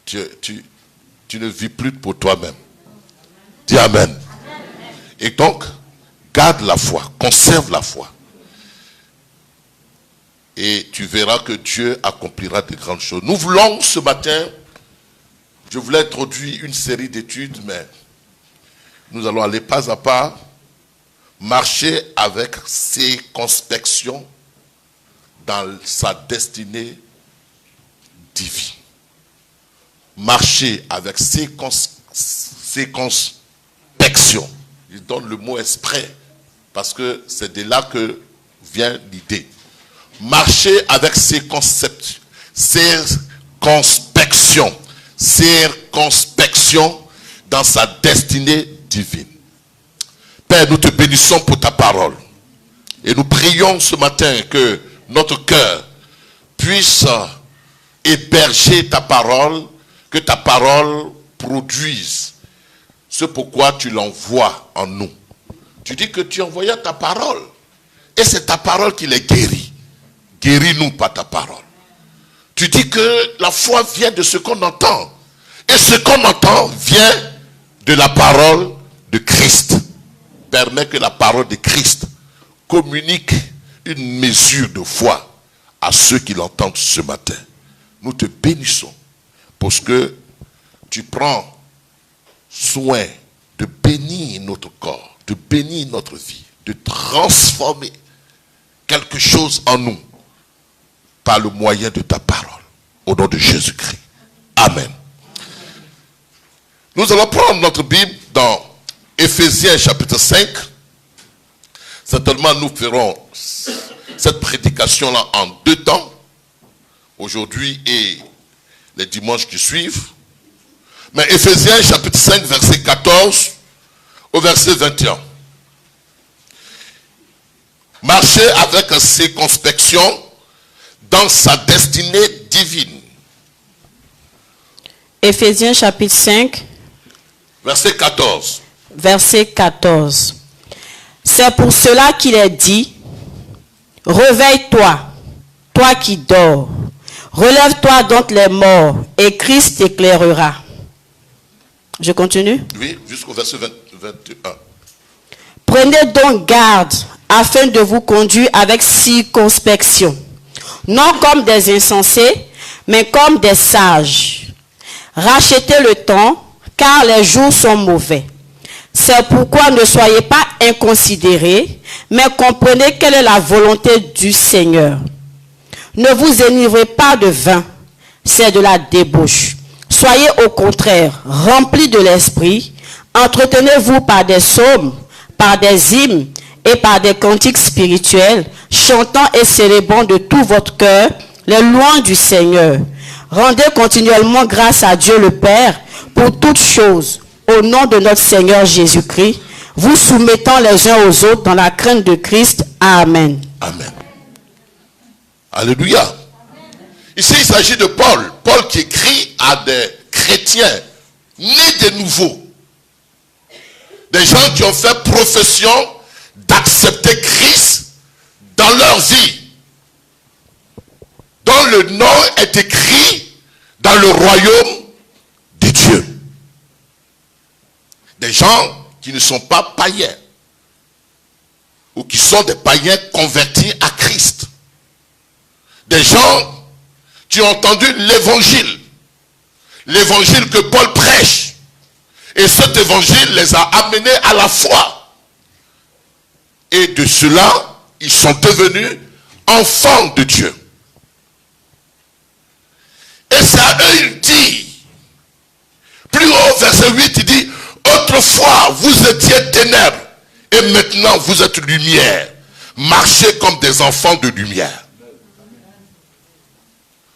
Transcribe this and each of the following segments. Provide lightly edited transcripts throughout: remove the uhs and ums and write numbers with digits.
tu ne vis plus pour toi-même. Dis Amen. Et donc, garde la foi, conserve la foi. Et tu verras que Dieu accomplira de grandes choses. Nous voulons ce matin, je voulais introduire une série d'études, mais nous allons aller pas à pas, marcher avec circonspection dans sa destinée divine. Marcher avec circonspection. Il donne le mot exprès, parce que c'est de là que vient l'idée. Marcher avec circonspection dans sa destinée divine. Père, nous te bénissons pour ta parole. Et nous prions ce matin que notre cœur puisse héberger ta parole, que ta parole produise ce pourquoi tu l'envoies en nous. Tu dis que tu envoyais ta parole. Et c'est ta parole qui les guérit. Guéris-nous par ta parole. Tu dis que la foi vient de ce qu'on entend. Et ce qu'on entend vient de la parole de Christ. Permets que la parole de Christ communique une mesure de foi à ceux qui l'entendent ce matin. Nous te bénissons parce que tu prends soin de bénir notre corps, de bénir notre vie, de transformer quelque chose en nous par le moyen de ta parole, au nom de Jésus-Christ. Amen. Nous allons prendre notre Bible dans Éphésiens chapitre 5. Certainement, nous ferons cette prédication-là en 2 temps, aujourd'hui et les dimanches qui suivent. Mais Éphésiens chapitre 5, verset 14 au verset 21. Marchez avec circonspection dans sa destinée divine. Éphésiens chapitre 5, verset 14. Verset 14. C'est pour cela qu'il est dit, réveille-toi, toi qui dors. Relève-toi donc les morts, et Christ t'éclairera. Je continue? Oui, jusqu'au verset 21. Prenez donc garde, afin de vous conduire avec circonspection, non comme des insensés, mais comme des sages. Rachetez le temps, car les jours sont mauvais. C'est pourquoi ne soyez pas inconsidérés, mais comprenez quelle est la volonté du Seigneur. Ne vous enivrez pas de vin, c'est de la débauche. Soyez au contraire remplis de l'esprit, entretenez-vous par des psaumes, par des hymnes et par des cantiques spirituels, chantant et célébrant de tout votre cœur les louanges du Seigneur. Rendez continuellement grâce à Dieu le Père pour toutes choses, au nom de notre Seigneur Jésus-Christ, vous soumettant les uns aux autres dans la crainte de Christ. Amen. Amen. Alléluia. Ici, il s'agit de Paul. Paul qui écrit à des chrétiens nés de nouveau. Des gens qui ont fait profession d'accepter Christ dans leur vie, dont le nom est écrit dans le royaume de Dieu. Des gens qui ne sont pas païens, ou qui sont des païens convertis à Christ. Des gens qui ont entendu l'évangile que Paul prêche, et cet évangile les a amenés à la foi. Et de cela, ils sont devenus enfants de Dieu. Et c'est à eux, il dit, plus haut, verset 8, il dit, autrefois, vous étiez ténèbres, et maintenant, vous êtes lumière. Marchez comme des enfants de lumière.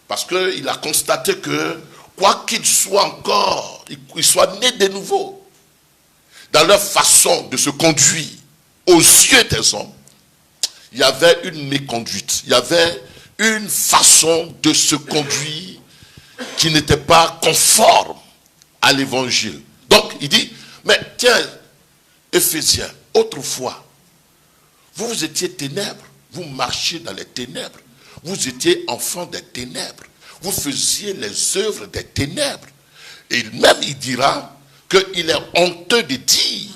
Parce qu'il a constaté que, quoi qu'ils soient encore, ils soient nés de nouveau, dans leur façon de se conduire aux yeux des hommes, il y avait une méconduite, il y avait une façon de se conduire qui n'était pas conforme à l'évangile. Donc, il dit, mais tiens, Éphésiens, autrefois, vous étiez ténèbres, vous marchiez dans les ténèbres, vous étiez enfants des ténèbres, vous faisiez les œuvres des ténèbres. Et même il dira qu'il est honteux de dire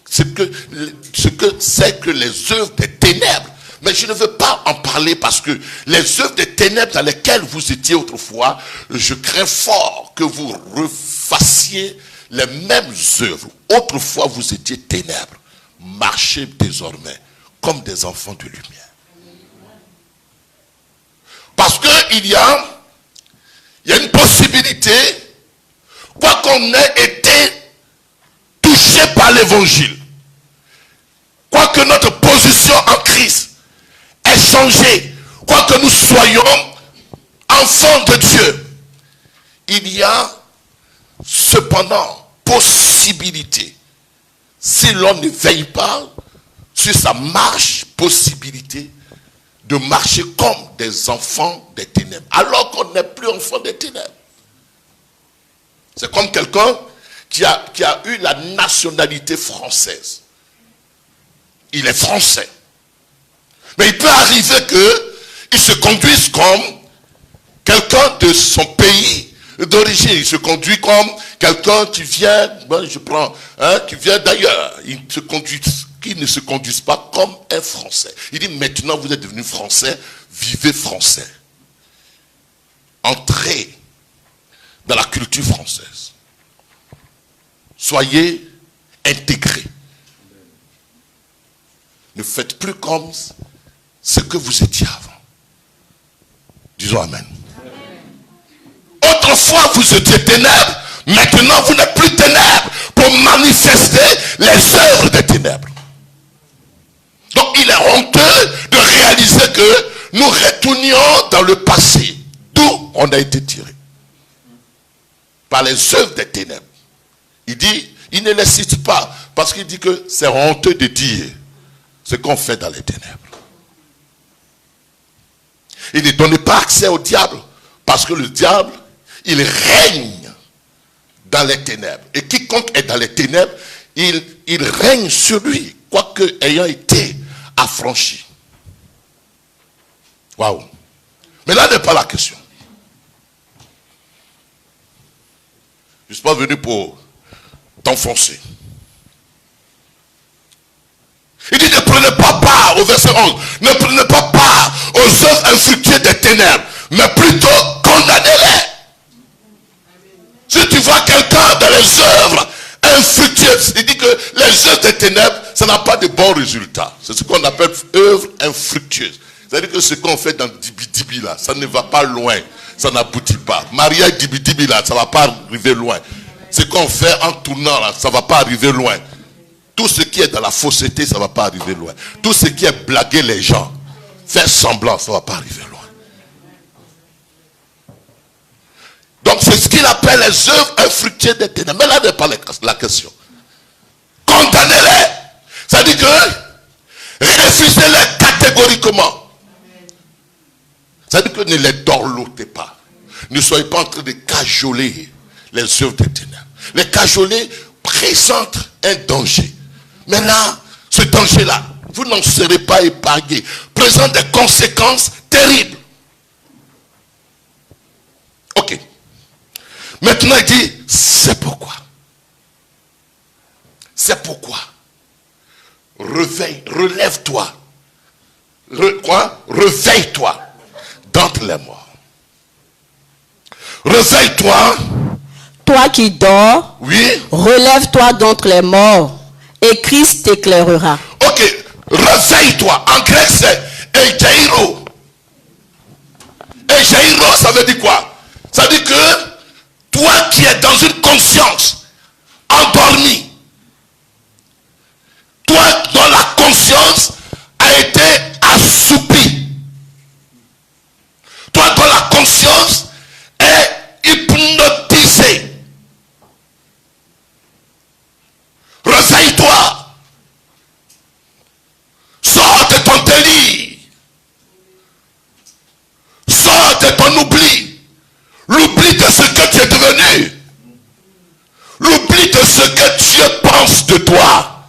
ce que c'est que les œuvres des ténèbres. Mais je ne veux pas en parler parce que les œuvres des ténèbres dans lesquelles vous étiez autrefois, je crains fort que vous refassiez les mêmes œuvres. Autrefois, vous étiez ténèbres. Marchez désormais comme des enfants de lumière. Parce qu'il y a une possibilité, quoi qu'on ait été touché par l'évangile, quoi que notre position en Christ ait changé, quoi que nous soyons enfants de Dieu, il y a cependant possibilité, si l'homme ne veille pas sur sa marche, possibilité de marcher comme des enfants des ténèbres, alors qu'on n'est plus enfants des ténèbres. C'est comme quelqu'un qui a eu la nationalité française. Il est français. Mais il peut arriver qu'il se conduise comme quelqu'un de son pays d'origine. Il se conduit comme quelqu'un qui vient, qui vient d'ailleurs. Qui ne se conduisent pas comme un Français. Il dit, maintenant vous êtes devenu Français, vivez Français. Entrez dans la culture française. Soyez intégrés. Ne faites plus comme ce que vous étiez avant. Disons Amen. Autrefois vous étiez ténèbres, maintenant vous n'êtes plus ténèbres pour manifester les œuvres des ténèbres. Donc il est honteux de réaliser que nous retournions dans le passé, d'où on a été tiré. Par les œuvres des ténèbres. Il dit, il ne les cite pas, parce qu'il dit que c'est honteux de dire ce qu'on fait dans les ténèbres. Il ne donne pas accès au diable, parce que le diable, il règne dans les ténèbres. Et quiconque est dans les ténèbres, il règne sur lui, quoique ayant été affranchi. Waouh. Mais là n'est pas la question. Je ne suis pas venu pour t'enfoncer. Il dit, ne prenez pas part, au verset 11, ne prenez pas part aux œuvres infructueuses des ténèbres, mais plutôt condamnez-les. Si tu vois quelqu'un dans les œuvres infructueuses, il dit que les œuvres des ténèbres, ça n'a pas de bons résultats. C'est ce qu'on appelle œuvres infructueuses. C'est-à-dire que ce qu'on fait dans Dibi là, ça ne va pas loin, ça n'aboutit pas. Maria Dibi là, ça ne va pas arriver loin. Ce qu'on fait en tournant là, ça ne va pas arriver loin. Tout ce qui est dans la fausseté, ça ne va pas arriver loin. Tout ce qui est blaguer les gens, faire semblant, ça ne va pas arriver loin. Donc c'est ce qu'il appelle les œuvres infructueuses des ténèbres. Mais là n'est pas la question. Condamnez-les. Ça dit que refusez-les catégoriquement. Ça dit que ne les dorlotez pas. Ne soyez pas en train de cajoler les œuvres des ténèbres. Les cajoler présentent un danger. Mais là, ce danger-là, vous n'en serez pas épargné. Présente des conséquences terribles. Ok. Maintenant, il dit, c'est pourquoi. C'est pourquoi. Relève-toi. Réveille-toi d'entre les morts. Réveille-toi. Toi qui dors, oui. Relève-toi d'entre les morts, et Christ t'éclairera. Ok, réveille-toi. En grec, c'est Egeiro. Egeiro, ça veut dire quoi? Ça veut dire que toi qui es dans une conscience endormie, toi dont la conscience a été assoupie, toi dont la conscience est hypnotisée, réveille-toi, sors de ton délit, sors de ton oubli, l'oubli de ce que tu es devenu, l'oubli de ce que Dieu pense de toi,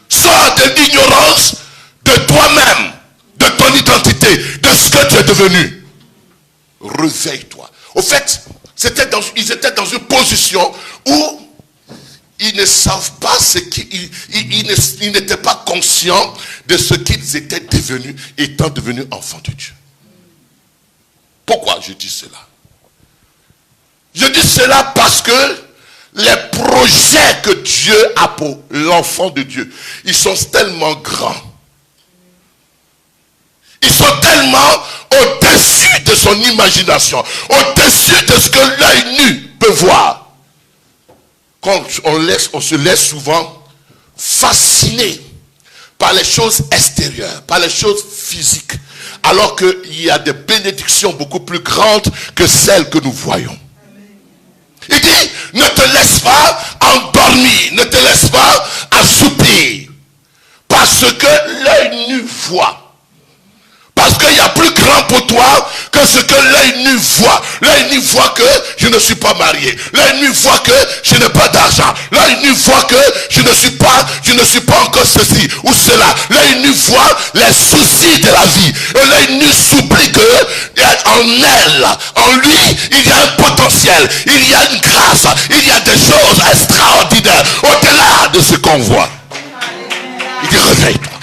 sors de l'ignorance de toi-même, de ton identité, de ce que tu es devenu. réveille-toi. Au fait, ils étaient dans une position où ils ne savent pas ils n'étaient pas conscients de ce qu'ils étaient devenus, étant devenus enfants de Dieu. Pourquoi je dis cela? Je dis cela parce que les projets que Dieu a pour l'enfant de Dieu, ils sont tellement grands. Ils sont tellement au-dessus de son imagination, au-dessus de ce que l'œil nu peut voir. Quand on se laisse souvent fasciner par les choses extérieures, par les choses physiques, alors qu'il y a des bénédictions beaucoup plus grandes que celles que nous voyons. Il dit, ne te laisse pas endormir, ne te laisse pas assoupir, parce que l'œil nu voit. Parce qu'il y a plus grand pour toi que ce que l'œil nu voit. L'œil nu voit que je ne suis pas marié. L'œil nu voit que je n'ai pas d'argent. L'œil nu voit que je ne suis pas encore ceci ou cela. L'œil nu voit les soucis de la vie. Et l'œil nu s'oublie que en elle, en lui, il y a un potentiel. Il y a une grâce. Il y a des choses extraordinaires au-delà de ce qu'on voit. Il dit réveille-toi.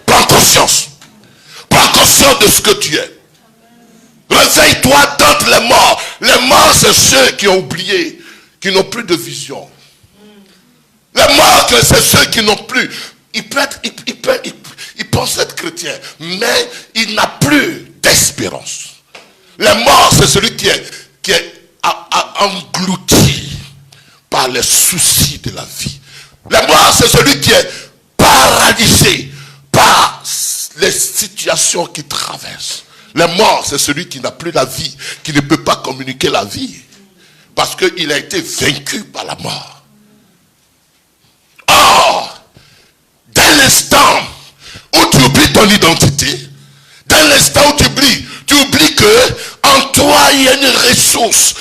Prends conscience. Prends conscience de ce que tu es. Réveille-toi d'entre les morts. Les morts, c'est ceux qui ont oublié, qui n'ont plus de vision. Les morts, c'est ceux qui n'ont plus. Il pense être chrétien, mais il n'a plus d'espérance. Les morts, c'est celui qui est englouti par les soucis de la vie. Les morts, c'est celui qui est paralysé par les situations qu'il traverse. Le mort, c'est celui qui n'a plus la vie, qui ne peut pas communiquer la vie, parce qu'il a été vaincu par la mort. Or, dès l'instant où tu oublies ton identité, dès l'instant où tu oublies que en toi il y a une ressource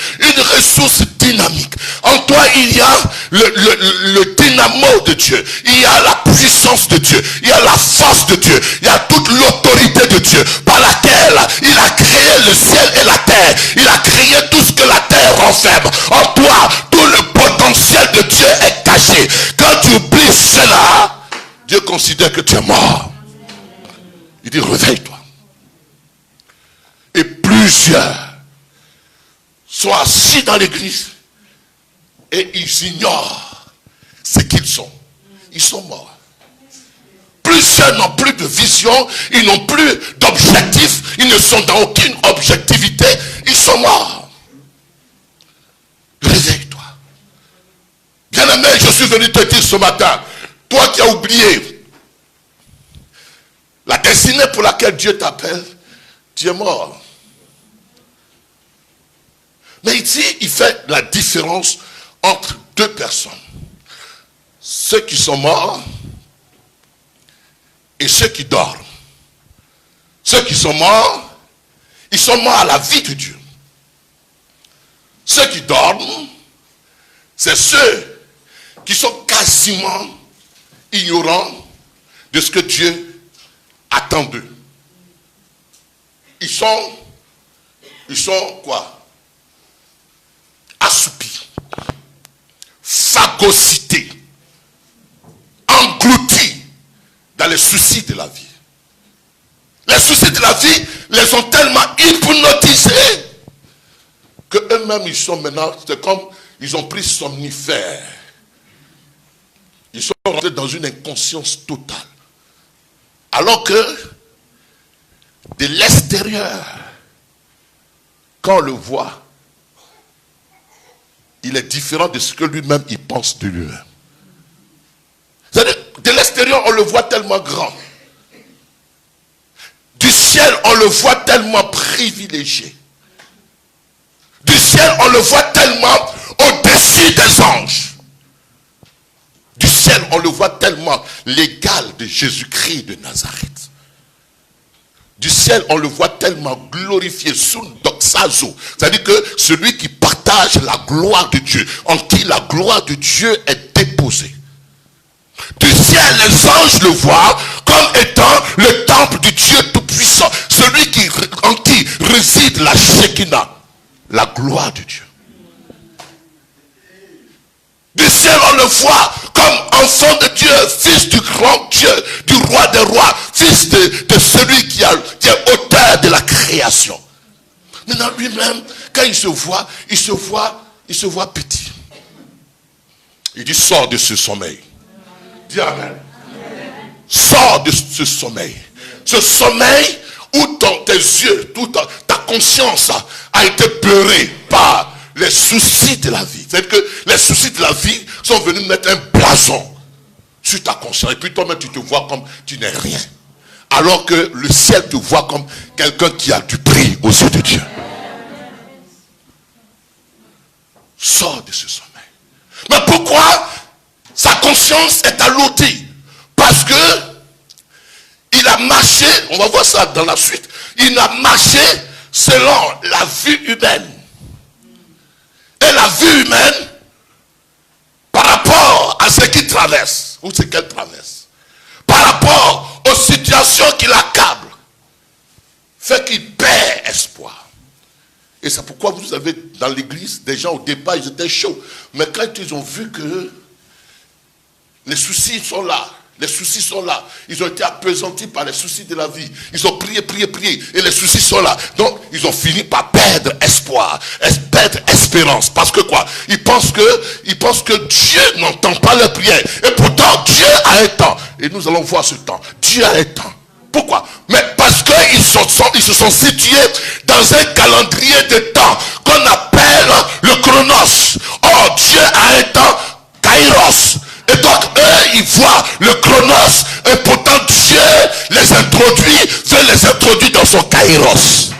dynamique. En toi il y a le dynamo de Dieu, il y a la puissance de Dieu, il y a la force de Dieu, il y a toute l'autorité de Dieu par laquelle il a créé le ciel et la terre. Il a créé tout ce que la terre renferme. En toi, tout le potentiel de Dieu est caché. Quand tu oublies cela, Dieu considère que tu es mort. Il dit réveille-toi. Et plusieurs sont assis dans l'église et ils ignorent ce qu'ils sont. Ils sont morts. Plusieurs n'ont plus de vision, ils n'ont plus d'objectif, ils ne sont dans aucune objectivité, ils sont morts. Réveille-toi. Bien-aimé, je suis venu te dire ce matin, toi qui as oublié la destinée pour laquelle Dieu t'appelle, tu es mort. Mais ici, il fait la différence entre deux personnes. Ceux qui sont morts et ceux qui dorment. Ceux qui sont morts, ils sont morts à la vie de Dieu. Ceux qui dorment, c'est ceux qui sont quasiment ignorants de ce que Dieu attend d'eux. Ils sont quoi? Assoupis, phagocytés, engloutis dans les soucis de la vie. Les soucis de la vie les ont tellement hypnotisés que eux-mêmes ils sont maintenant, c'est comme ils ont pris somnifères. Ils sont rentrés dans une inconscience totale. Alors que de l'extérieur, quand on le voit, il est différent de ce que lui-même il pense de lui-même. C'est-à-dire, de l'extérieur, on le voit tellement grand. Du ciel, on le voit tellement privilégié. Du ciel, on le voit tellement au-dessus des anges. Du ciel, on le voit tellement l'égal de Jésus-Christ de Nazareth. Du ciel, on le voit tellement glorifié, sous doxazo. C'est-à-dire que celui qui partage la gloire de Dieu, en qui la gloire de Dieu est déposée. Du ciel, les anges le voient comme étant le temple du Dieu tout puissant, celui en qui réside la Shekinah, la gloire de Dieu. Du ciel, on le voit comme enfant de Dieu, fils du grand Dieu, du roi des rois, fils de celui qui est auteur de la création. Maintenant, lui-même, quand il se voit petit. Il dit, sors de ce sommeil. Dis Amen. Sors de ce sommeil. Ce sommeil où tes yeux, toute ta conscience a été beurrée par les soucis de la vie. C'est-à-dire que les soucis de la vie sont venus mettre un blason sur ta conscience. Et puis toi-même, tu te vois comme tu n'es rien. Alors que le ciel te voit comme quelqu'un qui a du prix aux yeux de Dieu. Sors de ce sommeil. Mais pourquoi sa conscience est alourdie? Parce que il a marché, on va voir ça dans la suite, il a marché selon la vue humaine. Et la vue humaine, par rapport à ce qu'il traverse, ou ce qu'elle traverse, par rapport aux situations qui l'accablent, fait qu'il perd espoir. Et c'est pourquoi vous avez dans l'église des gens au départ, ils étaient chauds. Mais quand ils ont vu que les soucis sont là, ils ont été appesantis par les soucis de la vie. Ils ont prié, et les soucis sont là. Donc, ils ont fini par perdre espoir, perdre espérance. Parce que quoi? Ils pensent que Dieu n'entend pas leurs prières. Et pourtant, Dieu a un temps. Et nous allons voir ce temps. Dieu a un temps. Pourquoi? Mais parce qu'ils se sont situés dans un calendrier de temps qu'on appelle le chronos. Or, Dieu a un temps kairos. Et donc, eux, ils voient le chronos. Et pourtant, Dieu les introduit dans son kairos.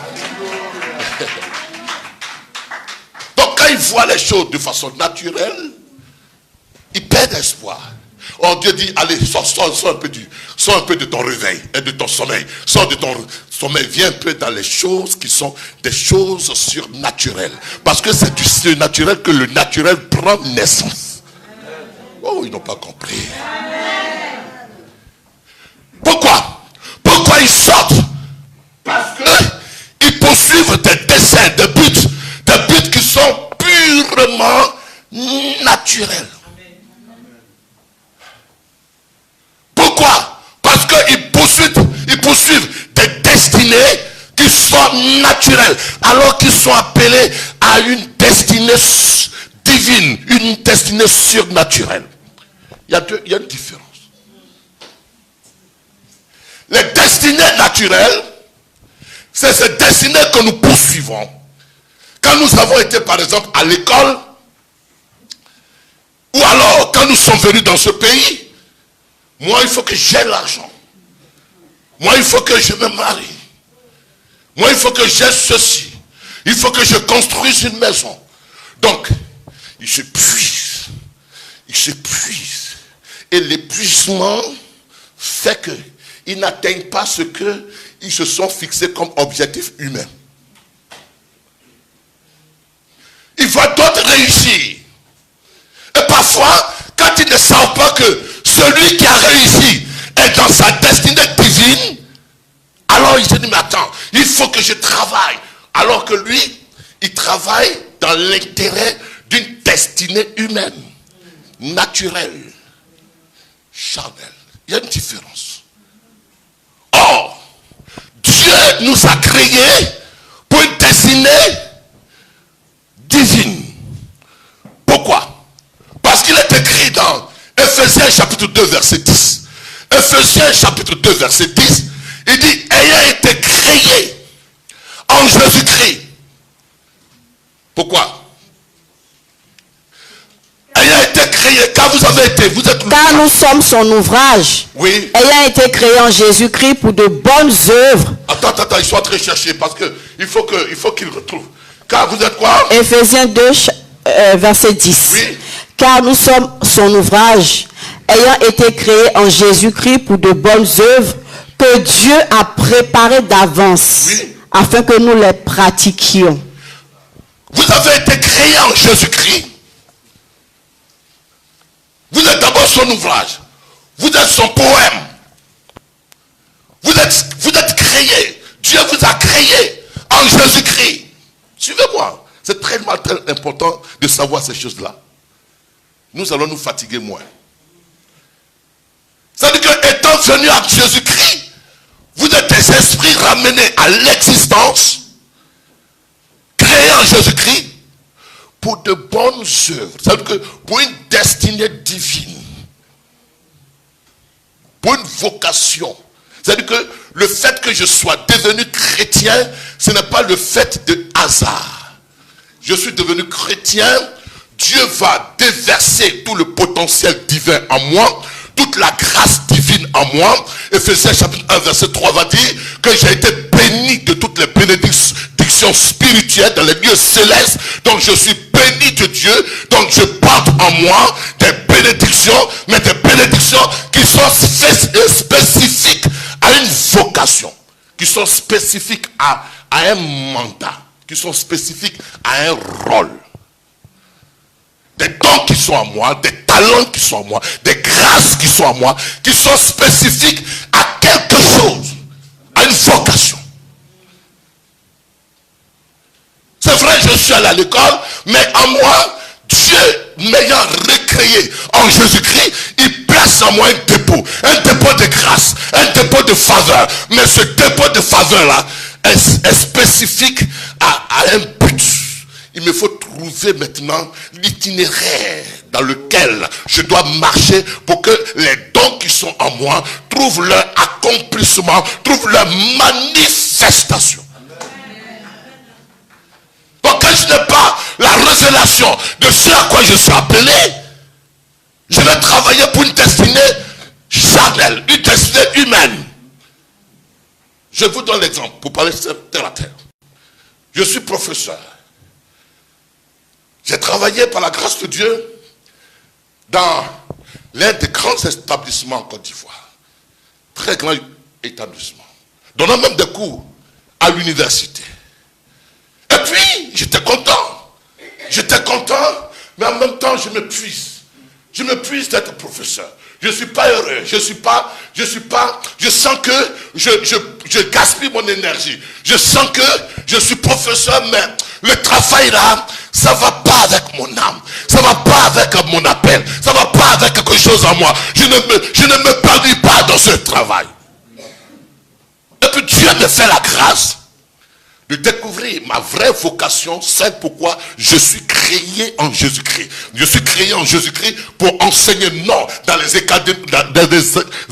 Donc, quand ils voient les choses de façon naturelle, ils perdent espoir. Or Dieu dit, allez, sors un peu de ton réveil et de ton sommeil. Sors de ton sommeil, viens un peu dans les choses qui sont des choses surnaturelles. Parce que c'est du surnaturel que le naturel prend naissance. Oh, ils n'ont pas compris. Pourquoi ils sortent? Parce qu'ils poursuivent des desseins, des buts qui sont purement naturels. Pourquoi? Parce qu'ils poursuivent des destinées qui sont naturelles, alors qu'ils sont appelés à une destinée divine, une destinée surnaturelle. Il y a une différence. Les destinées naturelles, c'est ces destinées que nous poursuivons. Quand nous avons été, par exemple, à l'école, ou alors quand nous sommes venus dans ce pays, moi, il faut que j'aie l'argent. Moi, il faut que je me marie. Moi, il faut que j'aie ceci. Il faut que je construise une maison. Donc, il s'épuise. Et l'épuisement fait qu'ils n'atteignent pas ce qu'ils se sont fixés comme objectif humain. Il voit d'autres réussir. Et parfois, quand ils ne savent pas que celui qui a réussi est dans sa destinée divine, alors il se dit, mais attends, il faut que je travaille. Alors que lui, il travaille dans l'intérêt d'une destinée humaine, naturelle, charnelle. Il y a une différence. Or, Dieu nous a créés pour une destinée divine. Pourquoi? Parce qu'il est écrit dans Ephésiens chapitre 2 verset 10. Ephésiens chapitre 2 verset 10. Il dit, ayant été créé en Jésus-Christ. Pourquoi? Ayant été créé, car vous avez été, vous êtes... Car nous sommes son ouvrage. Oui. Ayant été créé en Jésus-Christ pour de bonnes œuvres. Attends, ils sont en train de chercher parce que il faut qu'ils retrouvent. Car vous êtes quoi? Ephésiens 2 verset 10. Oui. Car nous sommes son ouvrage, ayant été créés en Jésus-Christ pour de bonnes œuvres que Dieu a préparées d'avance, oui, afin que nous les pratiquions. Vous avez été créés en Jésus-Christ. Vous êtes d'abord son ouvrage. Vous êtes son poème. Vous êtes créés. a créés en Jésus-Christ. Suivez-moi. C'est très important de savoir ces choses-là. Nous allons nous fatiguer moins. C'est-à-dire que étant venu à Jésus-Christ, vous êtes des esprits ramenés à l'existence, créés en Jésus-Christ, pour de bonnes œuvres. C'est-à-dire que pour une destinée divine, pour une vocation. C'est-à-dire que le fait que je sois devenu chrétien, ce n'est pas le fait de hasard. Je suis devenu chrétien, Dieu va déverser tout le potentiel divin en moi, toute la grâce divine en moi. Ephésiens chapitre 1 verset 3 va dire que j'ai été béni de toutes les bénédictions spirituelles dans les lieux célestes. Donc je suis béni de Dieu. Donc je porte en moi des bénédictions, mais des bénédictions qui sont spécifiques à une vocation, qui sont spécifiques à un mandat, qui sont spécifiques à un rôle. Des dons qui sont en moi, des talents qui sont en moi, des grâces qui sont en moi, qui sont spécifiques à quelque chose, à une vocation. C'est vrai, je suis allé à l'école, mais en moi, Dieu m'ayant recréé en Jésus-Christ, il place en moi un dépôt de grâce, un dépôt de faveur. Mais ce dépôt de faveur-là est spécifique à un but. Il me faut trouver maintenant l'itinéraire dans lequel je dois marcher pour que les dons qui sont en moi trouvent leur accomplissement, trouvent leur manifestation. Donc quand je n'ai pas la révélation de ce à quoi je suis appelé, je vais travailler pour une destinée charnelle, une destinée humaine. Je vous donne l'exemple pour parler terre à terre. Je suis professeur. J'ai travaillé par la grâce de Dieu dans l'un des grands établissements en Côte d'Ivoire. Très grand établissement. Donnant même des cours à l'université. Et puis, j'étais content. J'étais content, mais en même temps, je m'épuise. Je m'épuise d'être professeur. Je ne suis pas heureux. Je sens que je gaspille mon énergie. Je sens que je suis professeur, mais le travail là, ça ne va pas avec mon âme. Ça ne va pas avec mon appel. Ça ne va pas avec quelque chose en moi. Je ne me perds pas dans ce travail. Et puis Dieu me fait la grâce de découvrir ma vraie vocation, c'est pourquoi je suis créé en Jésus-Christ. Je suis créé en Jésus-Christ pour enseigner, non dans les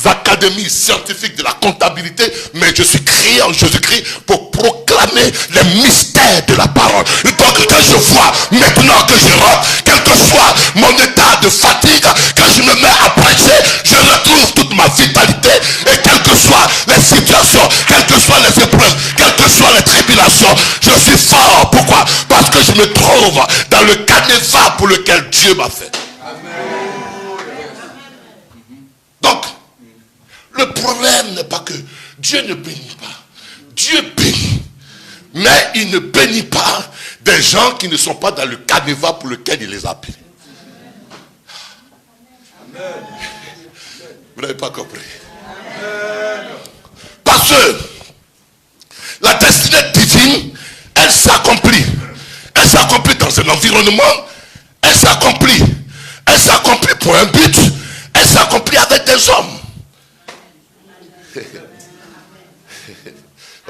académies scientifiques de la comptabilité, mais je suis créé en Jésus-Christ pour proclamer les mystères de la parole. Donc quand je vois maintenant que je rentre, quel que soit mon état de fatigue, quand je me mets à prêcher, je retrouve toute ma vitalité, et quelles que soient les situations, quelles que soient les épreuves, quelles que soient les tribulations, je suis fort. Pourquoi? Parce que je me trouve dans le canevas pour lequel Dieu m'a fait. Amen. Donc, le problème n'est pas que Dieu ne bénit pas. Dieu bénit. Mais il ne bénit pas des gens qui ne sont pas dans le canevas pour lequel il les a appelés. Vous n'avez pas compris. Parce que la destinée divine, elle s'accomplit. Elle s'accomplit dans un environnement. Elle s'accomplit pour un but. Elle s'accomplit avec des hommes.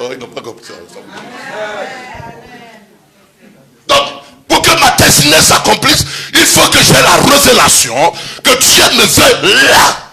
Oh, ils n'ont pas compris ça. Donc, pour que ma destinée s'accomplisse, il faut que j'ai la révélation que Dieu me veut là.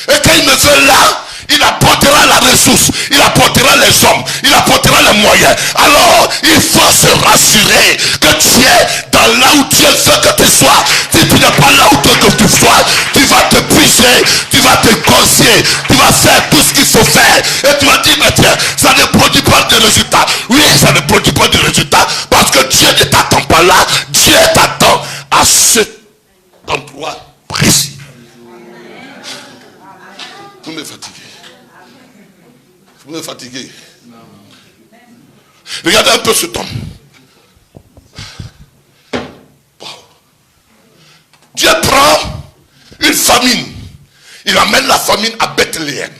Et quand il me veut là, il apportera la ressource, il apportera les hommes, il apportera les moyens. Alors, il faut se rassurer que tu es dans là où Dieu veut que tu sois. Si tu n'es pas là où tu veux que tu sois, tu vas te puiser, tu vas te conseiller, tu vas faire tout ce qu'il faut faire. Et tu vas dire, mais tiens, ça ne produit pas de résultats. Oui, ça ne produit pas de résultats parce que Dieu ne t'attend pas là. Dieu t'attend à cet endroit précis. Vous me fatiguez. Vous me fatiguez. Regardez un peu cet homme. Wow. Dieu prend une famine. Il amène la famine à Bethléem.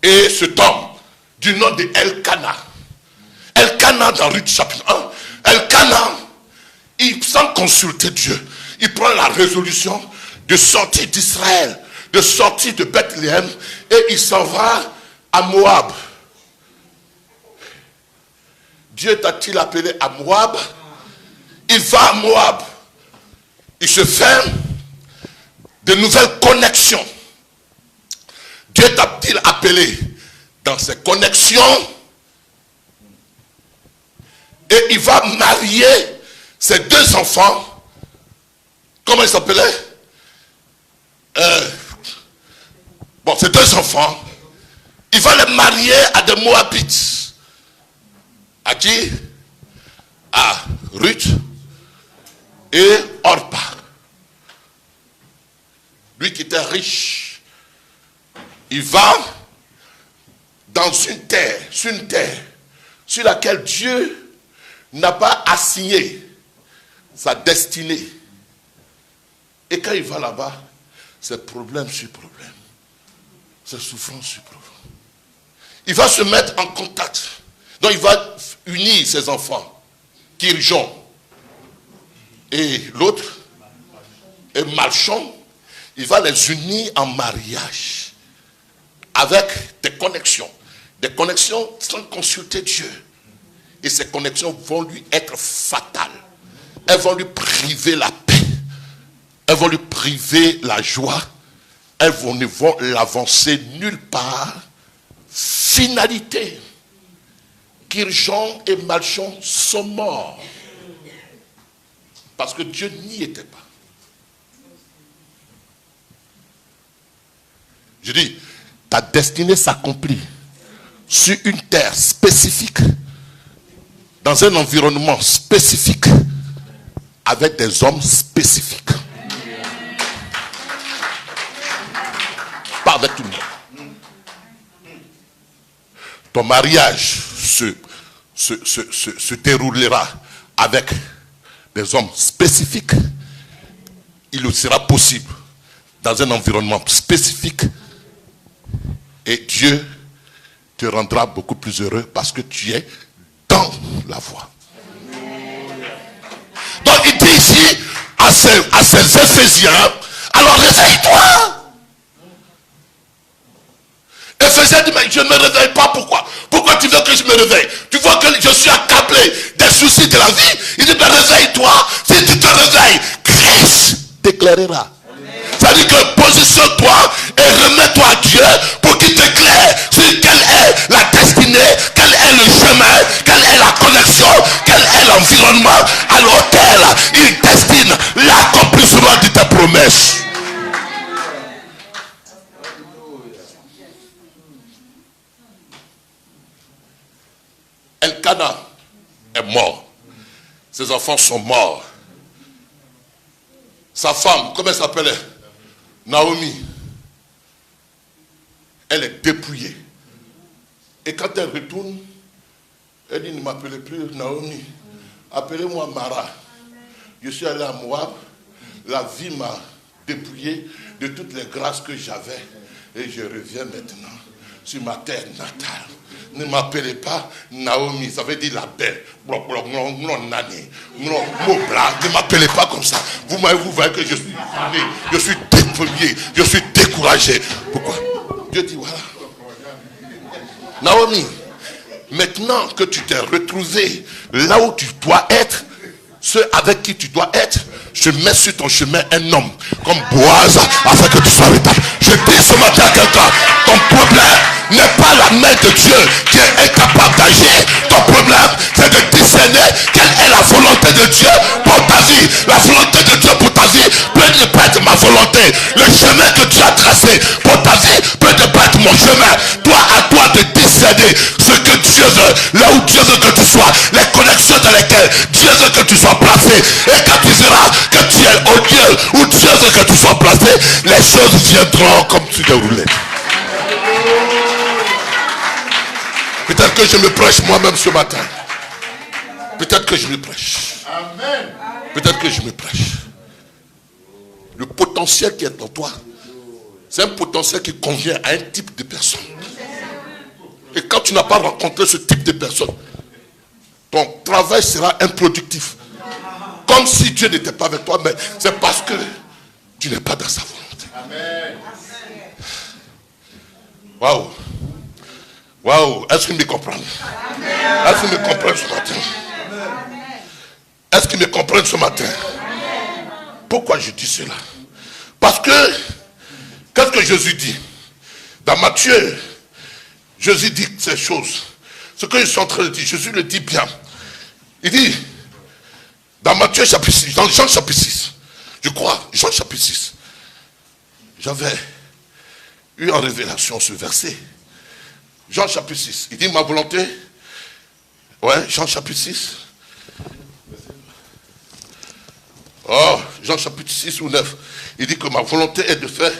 Et cet homme, du nom de Elkana. Elkana dans Ruth chapitre 1. Elkana, sans consulter Dieu, il prend la résolution de sortir d'Israël, de sortir de Bethléem, et il s'en va à Moab. Dieu t'a-t-il appelé à Moab? Il va à Moab. Il se fait de nouvelles connexions. Dieu t'a-t-il appelé dans ces connexions? Et il va marier ses deux enfants. Comment ils s'appelaient? Ses deux enfants. Il va les marier à des Moabites. À qui? À Ruth et Orpa. Lui qui était riche. Il va dans une terre sur laquelle Dieu n'a pas assigné sa destinée. Et quand il va là-bas, c'est problème sur problème. C'est souffrance sur problème. Il va se mettre en contact. Donc il va unir ses enfants, Kirjon et l'autre, et Malchon. Il va les unir en mariage avec des connexions sans consulter Dieu. Et ces connexions vont lui être fatales. Elles vont lui priver la paix. Elles vont lui priver la joie. Elles ne vont l'avancer nulle part. Finalité. Kirjon et Malchon sont morts. Parce que Dieu n'y était pas. Je dis, ta destinée s'accomplit sur une terre spécifique, dans un environnement spécifique, avec des hommes spécifiques. Pas avec tout le monde. Ton mariage se déroulera avec des hommes spécifiques. Il sera possible dans un environnement spécifique. Et Dieu te rendra beaucoup plus heureux parce que tu es dans la voie. Donc il dit ici à ces Éphésiens, alors réveille-toi. Éphésiens dit, mais je ne me réveille pas, pourquoi? Pourquoi tu veux que je me réveille? Tu vois que je suis accablé des soucis de la vie. Il dit, mais réveille-toi. Si tu te réveilles, Christ t'éclairera. C'est-à-dire que positionne-toi et remets-toi à Dieu pour qu'il t'éclaire sur quelle est la destinée, quel est le chemin, quelle est la connexion, quel est l'environnement à l'auquel il destine l'accomplissement de tes promesses. Elkana est mort. Ses enfants sont morts. Sa femme, comment elle s'appelait? Naomi. Elle est dépouillée. Et quand elle retourne, elle dit, ne m'appelez plus Naomi. Appelez-moi Mara. Je suis allé à Moab. La vie m'a dépouillé de toutes les grâces que j'avais. Et je reviens maintenant sur ma terre natale. Ne m'appelez pas Naomi, ça veut dire la belle. Ne m'appelez pas comme ça. Vous voyez que je suis fané, je suis dépouillé, je suis découragé. Pourquoi? Dieu dit voilà. Naomi, maintenant que tu t'es retrouvé là où tu dois être, ceux avec qui tu dois être, je mets sur ton chemin un homme comme Boaz afin que tu sois rétabli. Je dis ce matin à quelqu'un, ton problème n'est pas la main de Dieu qui est incapable d'agir. Ton problème, c'est de discerner quelle est la volonté de Dieu pour ta vie. La volonté de Dieu pour ta vie peut ne pas être ma volonté. Le chemin que tu as tracé pour ta vie peut ne pas être mon chemin. Toi, à toi de discerner ce que Dieu veut, là où Dieu veut que tu sois, les connexions dans lesquelles Dieu veut que tu sois placé. Et quand tu verras que tu es au lieu où Dieu veut que tu sois placé, les choses viendront comme tu déroulais. Peut-être que je me prêche moi-même ce matin. Peut-être que je me prêche. Peut-être que je me prêche. Le potentiel qui est en toi, c'est un potentiel qui convient à un type de personne. Et quand tu n'as pas rencontré ce type de personne, ton travail sera improductif. Comme si Dieu n'était pas avec toi, mais c'est parce que tu n'es pas dans sa volonté. Amen. Waouh. Waouh. Est-ce qu'ils me comprennent? Est-ce qu'ils me comprennent ce matin? Est-ce qu'ils me comprennent ce matin? Pourquoi je dis cela? Parce que, qu'est-ce que Jésus dit? Dans Matthieu, Jésus dit ces choses. Ce que je suis en train de dire, Jésus le dit bien. Il dit, dans Matthieu chapitre 6, dans Jean chapitre 6, je crois, Jean chapitre 6, j'avais eu en révélation ce verset. Jean chapitre 6, il dit ma volonté, ouais, Jean chapitre 6. Oh, Jean chapitre 6 ou 9, il dit que ma volonté est de faire,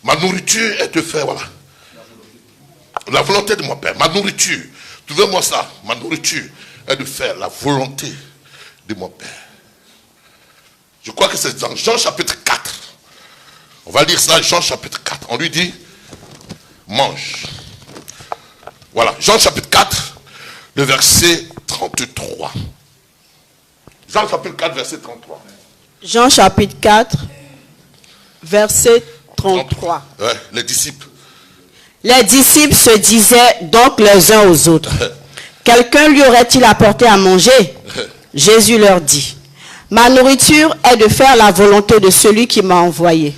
ma nourriture est de faire, voilà. La volonté de mon Père, ma nourriture, trouvez-moi ça, ma nourriture est de faire la volonté de mon Père. Je crois que c'est dans Jean chapitre 4. On va lire ça, Jean chapitre 4. On lui dit, mange. Voilà, Jean chapitre 4, le verset 33. Jean chapitre 4, verset 33. Jean chapitre 4, verset 33. Ouais, les disciples. Les disciples se disaient donc les uns aux autres, quelqu'un lui aurait-il apporté à manger? Jésus leur dit, ma nourriture est de faire la volonté de celui qui m'a envoyé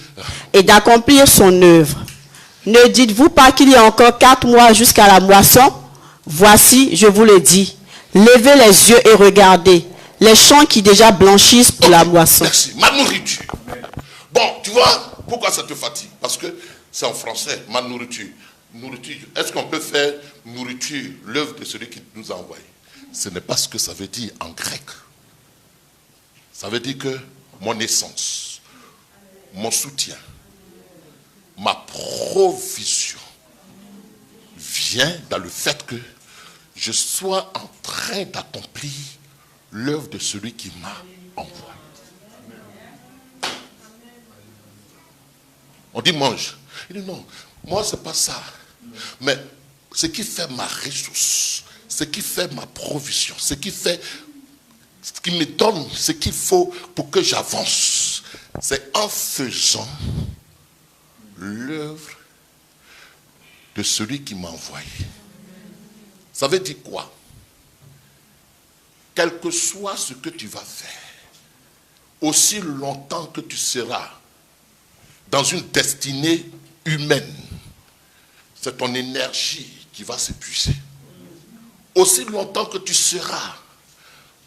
et d'accomplir son œuvre. Ne dites-vous pas qu'il y a encore 4 mois jusqu'à la moisson? Voici, je vous le dis, levez les yeux et regardez les champs qui déjà blanchissent pour la moisson. Merci. Ma nourriture. Bon, tu vois, pourquoi ça te fatigue? Parce que c'est en français, ma nourriture. Nourriture. Est-ce qu'on peut faire nourriture, l'œuvre de celui qui nous a envoyé? Ce n'est pas ce que ça veut dire en grec. Ça veut dire que mon essence, mon soutien, ma provision vient dans le fait que je sois en train d'accomplir l'œuvre de celui qui m'a envoyé. On dit mange. Il dit non, moi c'est pas ça. Mais ce qui fait ma ressource, ce qui fait ma provision, ce qui me donne ce qu'il faut pour que j'avance, c'est en faisant l'œuvre de celui qui m'a envoyé. Ça veut dire quoi? Quel que soit ce que tu vas faire, aussi longtemps que tu seras dans une destinée humaine, c'est ton énergie qui va s'épuiser. Aussi longtemps que tu seras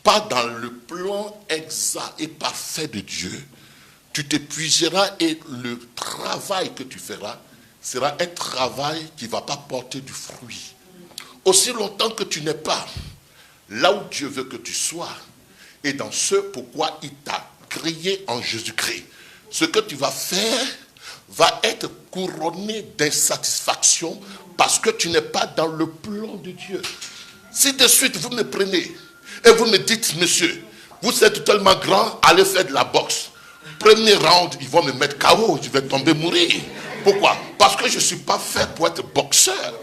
pas dans le plan exact et parfait de Dieu, tu t'épuiseras et le travail que tu feras sera un travail qui ne va pas porter du fruit. Aussi longtemps que tu n'es pas là où Dieu veut que tu sois et dans ce pourquoi il t'a créé en Jésus-Christ, ce que tu vas faire va être couronné d'insatisfaction parce que tu n'es pas dans le plan de Dieu. Si de suite vous me prenez et vous me dites, monsieur, vous êtes tellement grand, allez faire de la boxe. Premier round, ils vont me mettre KO, je vais tomber mourir. Pourquoi? Parce que je ne suis pas fait pour être boxeur.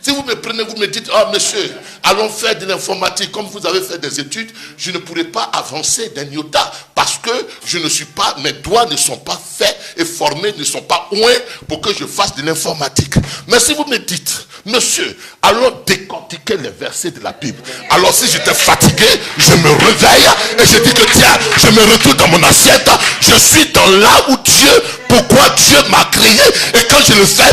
Si vous me prenez, vous me dites, oh monsieur, allons faire de l'informatique, comme vous avez fait des études, je ne pourrai pas avancer d'un iota parce que je ne suis pas, mes doigts ne sont pas faits et formés, ne sont pas oints pour que je fasse de l'informatique. Mais si vous me dites, monsieur, allons décortiquer les versets de la Bible. Alors si j'étais fatigué, je me réveille et je dis que tiens, je me retrouve dans mon assiette, je suis dans là où Dieu, pourquoi Dieu m'a créé, et quand je le fais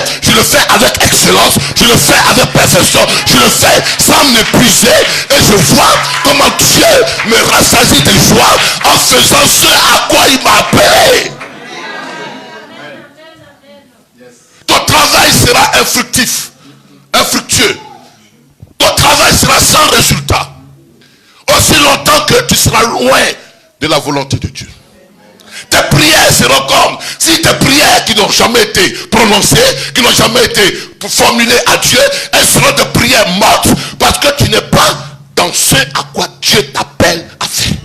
avec excellence, je le fais avec perfection, je le fais sans m'épuiser, et je vois comment Dieu me rassasie de joie en faisant ce à quoi il m'a appelé. Ton travail sera infructueux. Ton travail sera sans résultat. Aussi longtemps que tu seras loin de la volonté de Dieu. Tes prières seront comme si tes prières qui n'ont jamais été prononcées, qui n'ont jamais été formulées à Dieu, elles seront des prières mortes parce que tu n'es pas dans ce à quoi Dieu t'appelle à faire.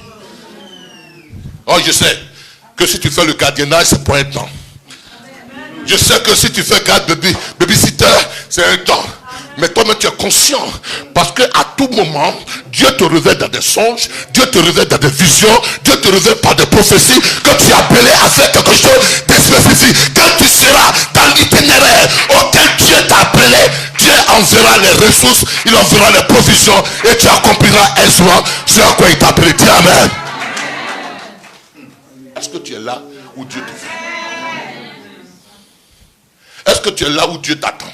Oh, je sais que si tu fais le gardiennage, c'est pour un temps. Je sais que si tu fais garde babysitter, c'est un temps. Mais toi-même tu es conscient. Parce que à tout moment, Dieu te révèle dans des songes, Dieu te révèle dans des visions, Dieu te révèle par des prophéties que tu es appelé à faire quelque chose de spécifique. Quand tu seras dans l'itinéraire auquel Dieu t'a appelé, Dieu enverra les ressources, il enverra les provisions et tu accompliras aisément ce à quoi il t'a appelé. Dis amen. Est-ce que tu es là où Dieu te veut? Est-ce que tu es là où Dieu t'attend?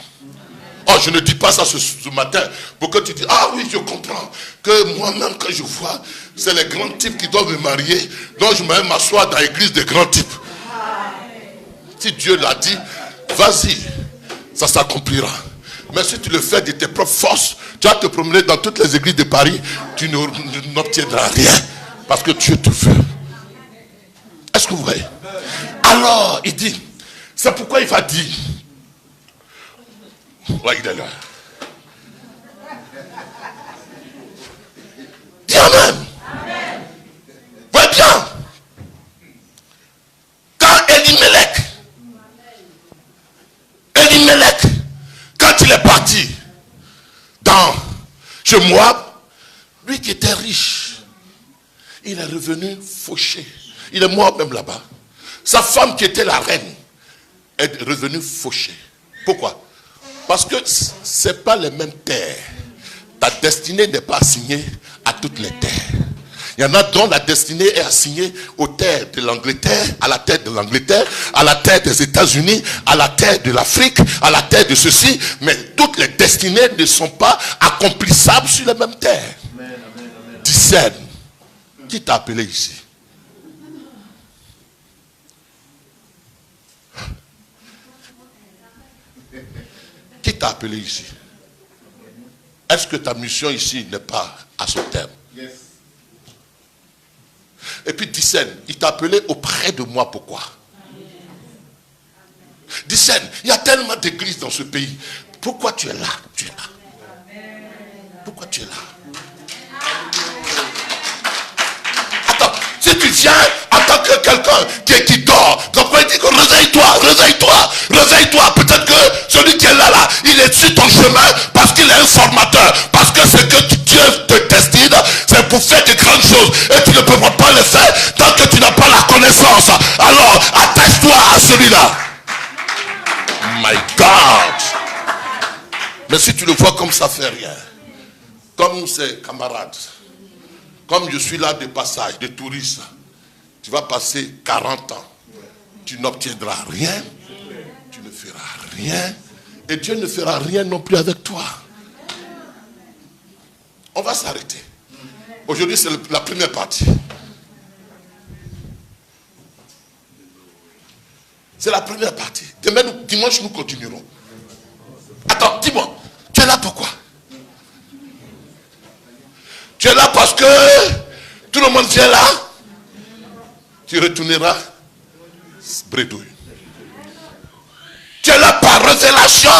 Oh, je ne dis pas ça ce matin pour que tu dises, ah oui, je comprends que moi-même quand je vois, c'est les grands types qui doivent me marier, donc je vais m'asseoir dans l'église des grands types. Si Dieu l'a dit, vas-y, ça s'accomplira. Mais si tu le fais de tes propres forces, tu vas te promener dans toutes les églises de Paris, tu n'obtiendras rien parce que Dieu te veut. Est-ce que vous voyez? Alors, il dit, c'est pourquoi il va dire, ouais, il est là. Dis amen. Voyez bien. Quand Elimelech, quand il est parti chez Moab, lui qui était riche, il est revenu fauché. Il est mort même là-bas. Sa femme qui était la reine est revenue fauchée. Pourquoi? Parce que ce n'est pas les mêmes terres. Ta destinée n'est pas assignée à toutes les terres. Il y en a dont la destinée est assignée aux terres de l'Angleterre, à la terre de l'Angleterre, à la terre des États-Unis, à la terre de l'Afrique, à la terre de ceci. Mais toutes les destinées ne sont pas accomplissables sur les mêmes terres. Discerne. Qui t'a appelé ici? Qui t'a appelé ici? Est-ce que ta mission ici n'est pas à son terme? Yes. Et puis discerne, il t'a appelé auprès de moi, pourquoi? Discerne, il y a tellement d'églises dans ce pays. Pourquoi tu es là? Tu es là. Pourquoi tu es là? Attends, si tu viens en tant que quelqu'un qui dort, donc il dit que réveille-toi, peut-être que celui qui est là, il est sur ton chemin parce qu'il est un formateur, parce que ce que Dieu te destine, c'est pour faire de grandes choses, et tu ne peux pas le faire tant que tu n'as pas la connaissance. Alors, attache-toi à celui-là. My God. Mais si tu le vois comme ça fait rien, comme ses camarades, comme je suis là de passage, de touriste, tu vas passer 40 ans, tu n'obtiendras rien, tu ne feras rien, et Dieu ne fera rien non plus avec toi. On va s'arrêter. Aujourd'hui, c'est la première partie. C'est la première partie. Demain, dimanche, nous continuerons. Attends, dis-moi, tu es là pourquoi? Tu es là parce que tout le monde vient là. Tu retourneras bredouille. Tu es là par révélation.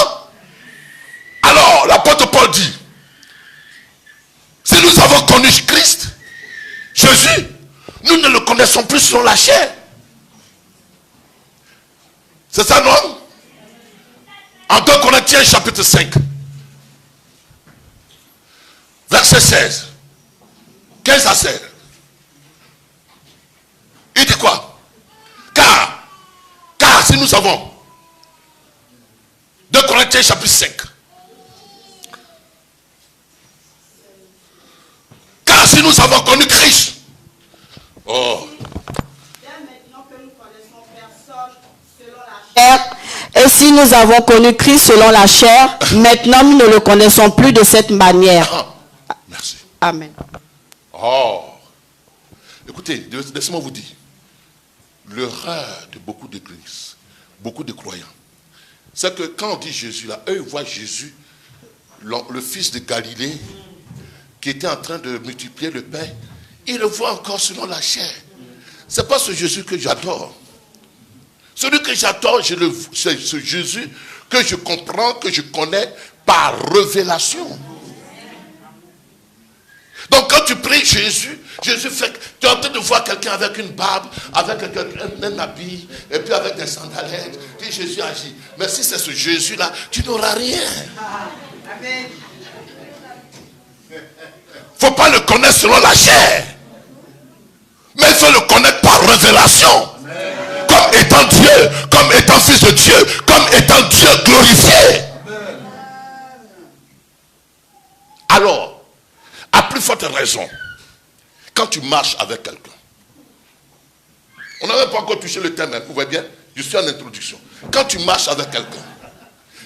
Alors, l'apôtre Paul dit, si nous avons connu Christ, Jésus, nous ne le connaissons plus selon la chair. C'est ça, non? En 2 Corinthiens chapitre 5, verset 16, 15 à 16. Il dit quoi? Car si nous avons 2 Corinthiens chapitre 5. Car si nous avons connu Christ. Oh. Et si nous avons connu Christ selon la chair, maintenant nous ne le connaissons plus de cette manière. Ah, merci. Amen. Oh. Écoutez, laissez-moi vous dire. L'erreur de beaucoup d'églises, beaucoup de croyants, c'est que quand on dit Jésus là, eux ils voient Jésus, le fils de Galilée, qui était en train de multiplier le pain, ils le voient encore selon la chair. C'est pas ce Jésus que j'adore. Celui que j'adore, c'est ce Jésus que je comprends, que je connais par révélation. Donc quand tu pries Jésus fait, tu es en train de voir quelqu'un avec une barbe, avec un habit, et puis avec des sandalettes. Tu dis Jésus agit. Mais si c'est ce Jésus-là, tu n'auras rien. Faut pas le connaître selon la chair. Mais il faut le connaître par révélation. Comme étant Dieu, comme étant fils de Dieu, comme étant Dieu glorifié. Alors, à plus forte raison, quand tu marches avec quelqu'un, on n'avait pas encore touché le thème, vous voyez bien, je suis en introduction. Quand tu marches avec quelqu'un,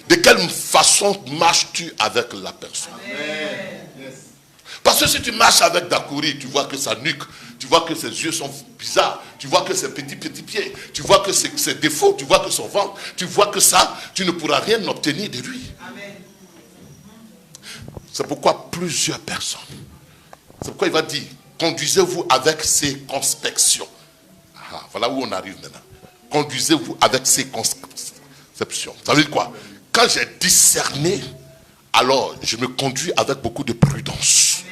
de quelle façon marches-tu avec la personne? Parce que si tu marches avec Dakouri, tu vois que sa nuque, tu vois que ses yeux sont bizarres, tu vois que ses petits pieds, tu vois que ses défauts, tu vois que son ventre, tu vois que ça, tu ne pourras rien obtenir de lui. C'est pourquoi plusieurs personnes, c'est pourquoi il va dire, conduisez-vous avec circonspection. Ah, voilà où on arrive maintenant. Conduisez-vous avec circonspection. Ça veut dire quoi? Quand j'ai discerné, alors je me conduis avec beaucoup de prudence.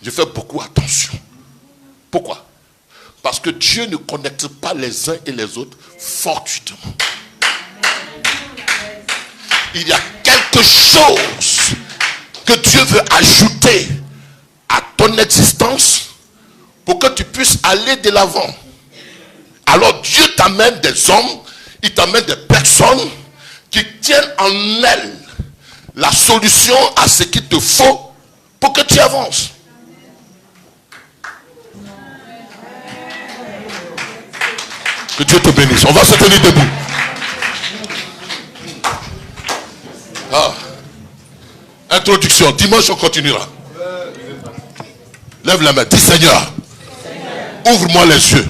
Je fais beaucoup attention. Pourquoi? Parce que Dieu ne connecte pas les uns et les autres fortuitement. Il y a quelque chose que Dieu veut ajouter à ton existence pour que tu puisses aller de l'avant. Alors Dieu t'amène des hommes, il t'amène des personnes qui tiennent en elles la solution à ce qu'il te faut pour que tu avances. Que Dieu te bénisse. On va se tenir debout. Ah. Introduction. Dimanche, on continuera. Lève la main. Dis Seigneur, ouvre-moi les yeux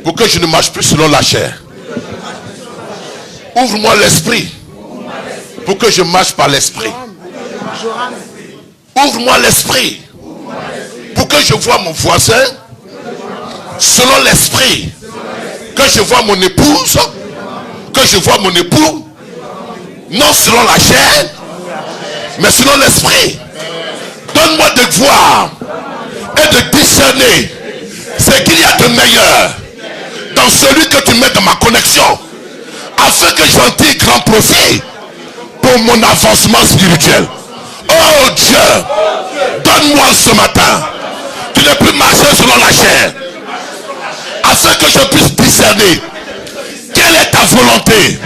pour que je ne marche plus selon la chair. Ouvre-moi l'esprit pour que je marche par l'esprit. Ouvre-moi l'esprit pour que je vois mon voisin selon l'esprit. Que je vois mon épouse, que je vois mon époux, non selon la chair, mais selon l'esprit. Donne-moi de voir et de discerner ce qu'il y a de meilleur dans celui que tu mets dans ma connexion, afin que j'en tire grand profit pour mon avancement spirituel. Oh Dieu, donne-moi ce matin de ne plus marcher selon la chair, afin que je puisse discerner quelle est ta volonté,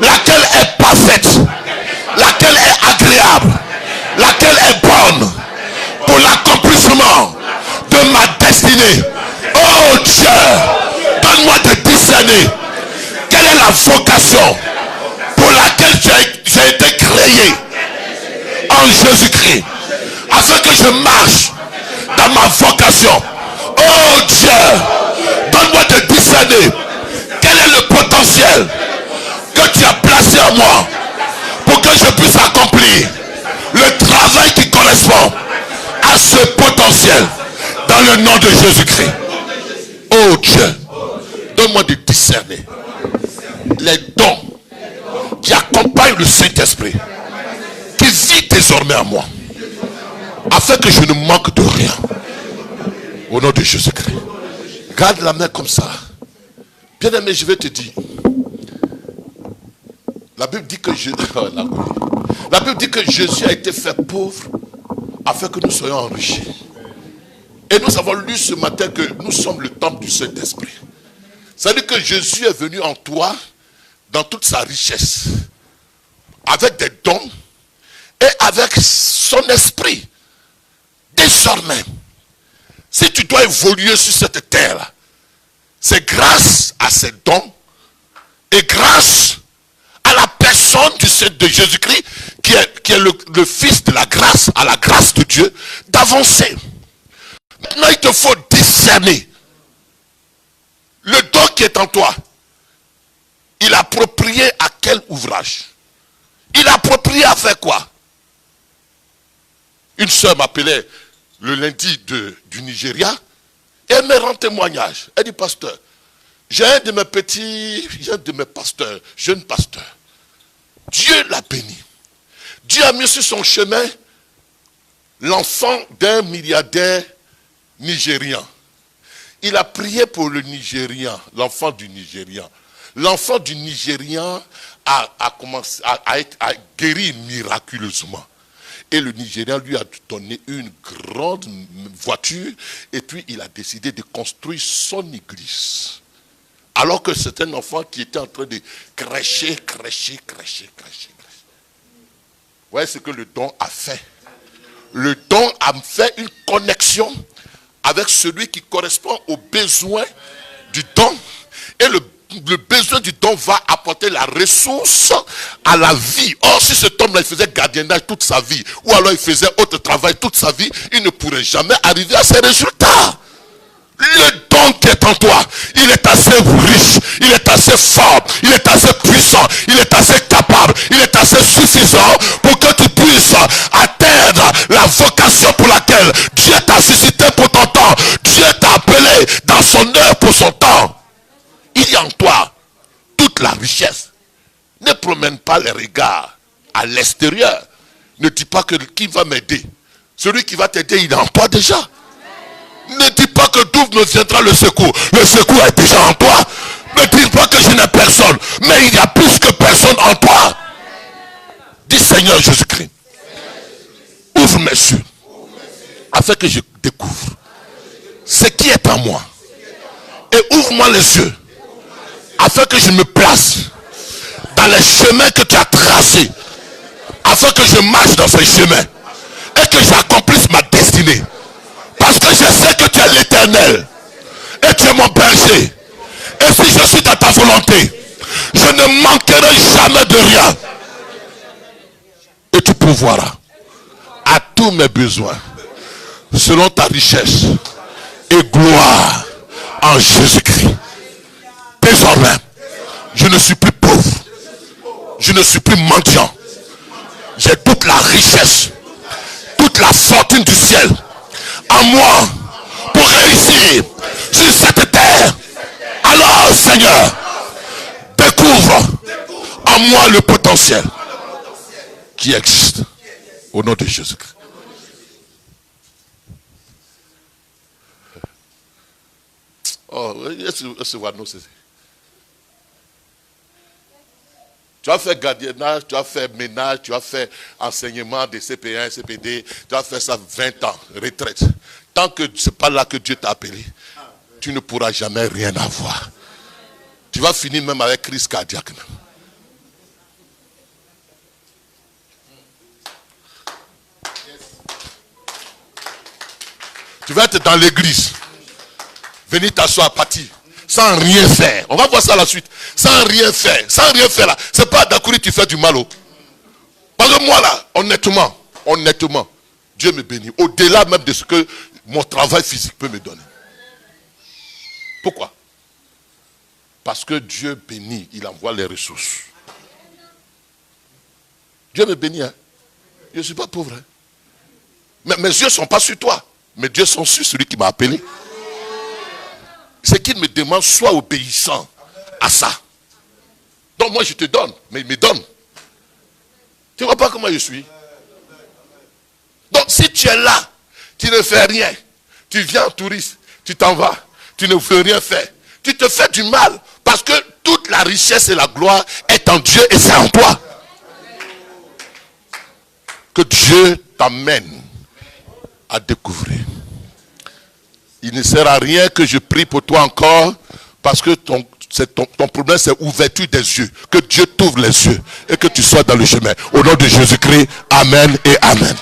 laquelle est parfaite, laquelle est agréable, laquelle est bonne pour l'accomplissement de ma destinée. Oh Dieu, donne-moi de discerner quelle est la vocation pour laquelle j'ai été créé en Jésus-Christ, afin que je marche dans ma vocation. Oh Dieu, donne-moi de discerner quel est le potentiel que tu as placé en moi pour que je puisse accomplir le travail qui correspond à ce potentiel dans le nom de Jésus-Christ. Oh Dieu, donne-moi de discerner les dons qui accompagnent le Saint-Esprit qui vit désormais en moi, afin que je ne manque de rien. Au nom de Jésus-Christ. Garde la main comme ça. Bien aimé, je vais te dire. La Bible dit que la Bible dit que Jésus a été fait pauvre afin que nous soyons enrichis. Et nous avons lu ce matin que nous sommes le temple du Saint-Esprit. C'est-à-dire que Jésus est venu en toi dans toute sa richesse, avec des dons et avec son esprit. Désormais, si tu dois évoluer sur cette terre, c'est grâce à ces dons et grâce à la personne de Jésus-Christ qui est le Fils de la grâce, à la grâce de Dieu, d'avancer. Maintenant, il te faut discerner le don qui est en toi. Il est approprié à quel ouvrage? Il est approprié à faire quoi? Une soeur m'appelait le lundi du Nigeria et elle me rend témoignage. Elle dit, pasteur, j'ai un de mes pasteurs, jeune pasteur. Dieu l'a béni. Dieu a mis sur son chemin l'enfant d'un milliardaire nigérian. Il a prié pour le Nigérian, l'enfant du Nigérian. L'enfant du Nigérian a guéri miraculeusement. Et le Nigérian lui a donné une grande voiture et puis il a décidé de construire son église. Alors que c'est un enfant qui était en train de crêcher. Vous voyez ce que le don a fait. Le don a fait une connexion avec celui qui correspond aux besoins du don. Et le besoin du don va apporter la ressource à la vie. Or, si cet homme-là, il faisait gardiennage toute sa vie, ou alors il faisait autre travail toute sa vie, il ne pourrait jamais arriver à ces résultats. Le don qui est en toi, il est assez riche, il est assez fort, il est assez puissant, il est assez capable, il est assez suffisant pour que tu puisses atteindre la vocation pour laquelle Dieu t'a suscité pour ton temps. Dieu t'a appelé dans son heure pour son temps. Il y a en toi toute la richesse. Ne promène pas les regards à l'extérieur. Ne dis pas que qui va m'aider. Celui qui va t'aider, il est en toi déjà. Ne dis pas que d'où me viendra le secours. Le secours est déjà en toi. Ne dis pas que je n'ai personne. Mais il y a plus que personne en toi. Dis Seigneur Jésus-Christ, ouvre mes yeux afin que je découvre ce qui est en moi. Et ouvre-moi les yeux afin que je me place dans les chemins que tu as tracés. Afin que je marche dans ces chemins. Et que j'accomplisse ma destinée. Parce que je sais que tu es l'Éternel. Et tu es mon berger. Et si je suis dans ta volonté, je ne manquerai jamais de rien. Et tu pourvoiras à tous mes besoins. Selon ta richesse et gloire en Jésus-Christ. Désormais, je ne suis plus pauvre. Je ne suis plus mendiant. J'ai toute la richesse, toute la fortune du ciel en moi pour réussir sur cette terre. Alors Seigneur, découvre en moi le potentiel qui existe au nom de Jésus-Christ. Oh, tu as fait gardiennage, tu as fait ménage, tu as fait enseignement des CP1, CPD, tu as fait ça 20 ans, retraite. Tant que ce n'est pas là que Dieu t'a appelé, tu ne pourras jamais rien avoir. Tu vas finir même avec crise cardiaque. Tu vas être dans l'église, venir t'asseoir à partir, sans rien faire. On va voir ça à la suite. Sans rien faire là. C'est pas d'Akouri tu fais du mal. Parce que moi là, honnêtement, Dieu me bénit. Au-delà même de ce que mon travail physique peut me donner. Pourquoi? Parce que Dieu bénit, il envoie les ressources. Dieu me bénit. Hein? Je ne suis pas pauvre. Hein? Mais mes yeux ne sont pas sur toi. Mes yeux sont sur celui qui m'a appelé. C'est qu'il me demande, sois obéissant à ça. Donc moi je te donne, mais il me donne. Tu ne vois pas comment je suis? Donc si tu es là, tu ne fais rien, tu viens en touriste, tu t'en vas, tu ne veux rien faire, tu te fais du mal, parce que toute la richesse et la gloire est en Dieu et c'est en toi. Que Dieu t'amène à découvrir. Il ne sert à rien que je prie pour toi encore, parce que ton problème c'est ouverture des yeux. Que Dieu t'ouvre les yeux et que tu sois dans le chemin. Au nom de Jésus-Christ, amen et amen.